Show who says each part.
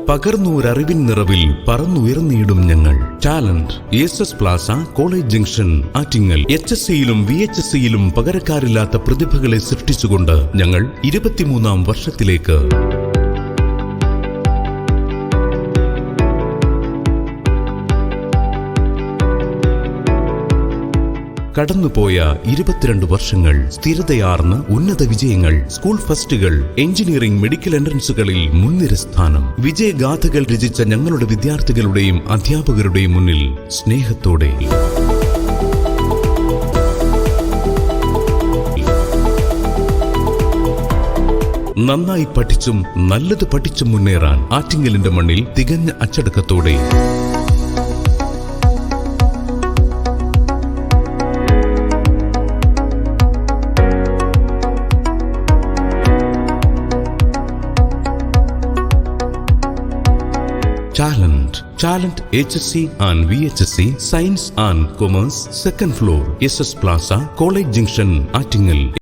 Speaker 1: പകർന്നൂരറിവിൻ നിറവിൽ പറന്നുയർന്നിടും ഞങ്ങൾ. Talent ESS plaza, college junction, Attingal. HSEയിലും VHSEയിലും പകരക്കാരില്ലാത്ത പ്രതിഭകളെ സൃഷ്ടിച്ചുകൊണ്ട് ഞങ്ങൾ 23ാം വർഷത്തിലേക്ക്. കടന്നുപോയ 22 വർഷങ്ങൾ, സ്ഥിരതയാർന്ന ഉന്നത വിജയങ്ങൾ, സ്കൂൾ ഫസ്റ്റുകൾ, എഞ്ചിനീയറിംഗ്, മെഡിക്കൽ എൻട്രൻസുകളിൽ മുൻനിര സ്ഥാനം. വിജയഗാഥകൾ രചിച്ച ഞങ്ങളുടെ വിദ്യാർത്ഥികളുടെയും അധ്യാപകരുടെയും മുന്നിൽ സ്നേഹത്തോടെ നന്നായി പഠിച്ചും നല്ലത് പഠിച്ചും മുന്നേറാൻ ആറ്റിങ്ങലിന്റെ മണ്ണിൽ തികഞ്ഞ അച്ചടക്കത്തോടെ Talent HSE and VHSE, Science and Commerce, second floor, SS Plaza, College Junction, Attingal.